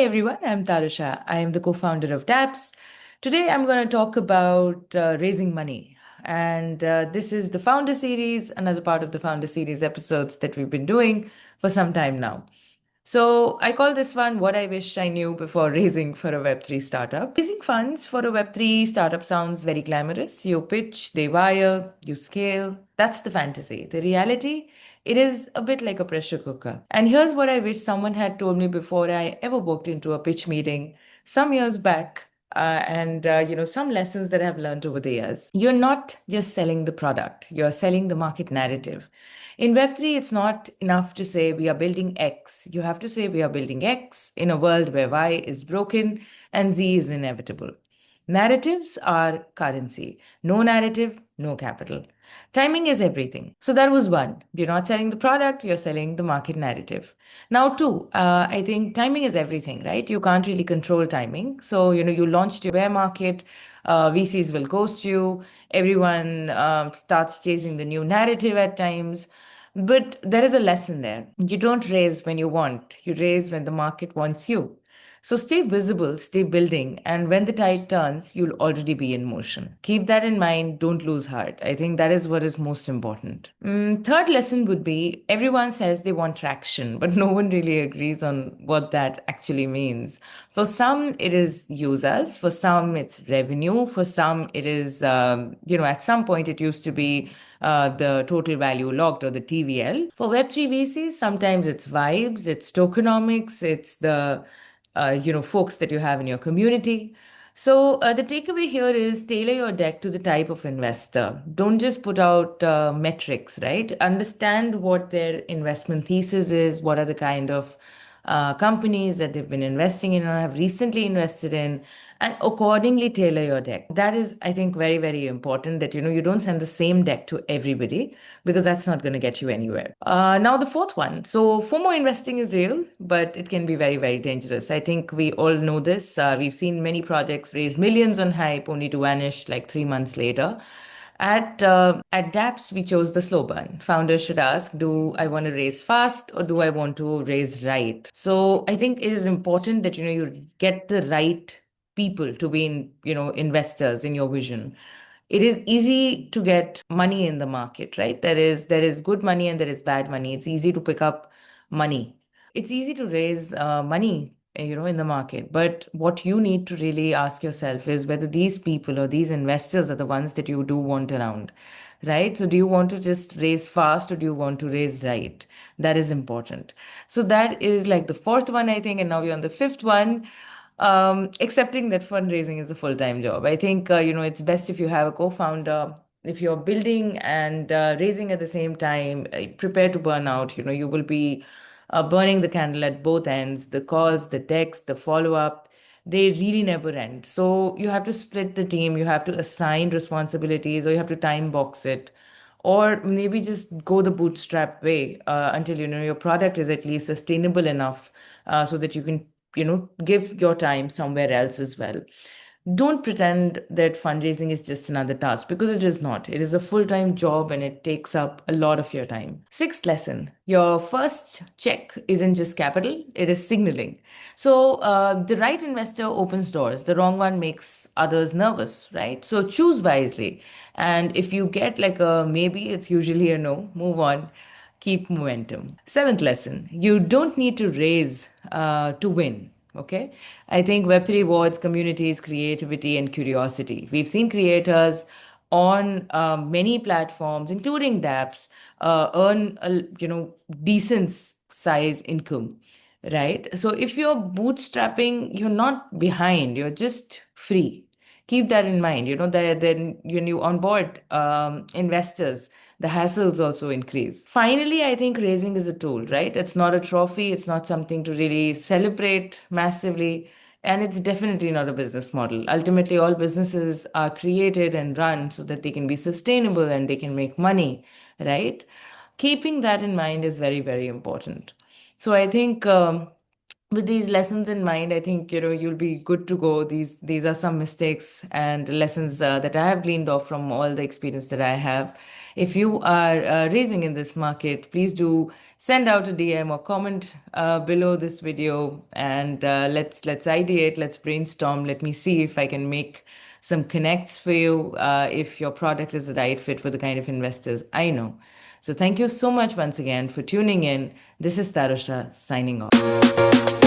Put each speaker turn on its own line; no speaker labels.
everyone, I'm Tarusha. I am the co founder of Dapps. Today I'm going to talk about raising money. And this is the Founder Series, another part of the Founder Series episodes that we've been doing for some time now. So I call this one What I Wish I Knew Before Raising for a Web3 Startup. Raising funds for a Web3 startup sounds very glamorous. You pitch, they wire, you scale. That's the fantasy. The reality, it is a bit like a pressure cooker. And here's what I wish someone had told me before I ever walked into a pitch meeting some years back. Some lessons that I've learned over the years. You're not just selling the product, you're selling the market narrative. In Web3, it's not enough to say we are building X. You have to say we are building X in a world where Y is broken and Z is inevitable. Narratives are currency. No narrative, no capital. Timing is everything. So that was one. You're not selling the product, you're selling the market narrative. Now, two, I think timing is everything, right? You can't really control timing. So, you launched your bear market, VCs will ghost you, everyone starts chasing the new narrative at times. But there is a lesson there. You don't raise when you want, you raise when the market wants you. So stay visible, stay building, and when the tide turns, you'll already be in motion. Keep that in mind, don't lose heart. I think that is what is most important. Third lesson would be everyone says they want traction, but no one really agrees on what that actually means. For some, it is users, for some, it's revenue, for some, it is, at some point, it used to be the total value locked or the TVL. For Web3 VCs, sometimes it's vibes, it's tokenomics, it's the folks that you have in your community. So the takeaway here is tailor your deck to the type of investor. Don't just put out metrics, right? Understand what their investment thesis is, what are the kind of companies that they've been investing in or have recently invested in, and accordingly tailor your deck. That is, I think, very, very important that, you don't send the same deck to everybody because that's not going to get you anywhere. Now, the fourth one. So, FOMO investing is real, but it can be very, very dangerous. I think we all know this. We've seen many projects raise millions on hype only to vanish like 3 months later. At Dapps, we chose the slow burn. Founders should ask, do I want to raise fast or do I want to raise right? So I think it is important that you get the right people to be investors in your vision. It is easy to get money in the market, right? There is good money and there is bad money. It's easy to pick up money. It's easy to raise money, in the market. But what you need to really ask yourself is whether these people or these investors are the ones that you do want around, right? So do you want to just raise fast or do you want to raise right? That is important. So that is like the fourth one, I think, and now we're on the fifth one. Accepting that fundraising is a full-time job. I think, it's best if you have a co-founder. If you're building and raising at the same time, prepare to burn out. You will be burning the candle at both ends. The calls, the texts, the follow-up, they really never end. So you have to split the team. You have to assign responsibilities, or you have to time box it, or maybe just go the bootstrap way until your product is at least sustainable enough so that you can give your time somewhere else as well. Don't pretend that fundraising is just another task because it is not. It is a full-time job and it takes up a lot of your time. Sixth lesson, your first check isn't just capital, it is signaling. So the right investor opens doors, the wrong one makes others nervous, right? So choose wisely. And if you get like a maybe, it's usually a no, move on, keep momentum. Seventh lesson, you don't need to raise to win. Okay. I think Web3 rewards communities, creativity, and curiosity. We've seen creators on many platforms, including Dapps, earn decent size income, right? So if you're bootstrapping, you're not behind, you're just free. Keep that in mind. Then when you onboard investors, the hassles also increase. Finally, I think raising is a tool, right? It's not a trophy, it's not something to really celebrate massively, and it's definitely not a business model. Ultimately, all businesses are created and run so that they can be sustainable and they can make money, right? Keeping that in mind is very, very important. So I think with these lessons in mind, I think you'll be good to go. These are some mistakes and lessons that I have gleaned off from all the experience that I have. If you are raising in this market, please do send out a DM or comment below this video, and let's ideate, let's brainstorm. Let me see if I can make some connects for you if your product is the right fit for the kind of investors I know. So thank you so much once again for tuning in. This is Tarusha signing off.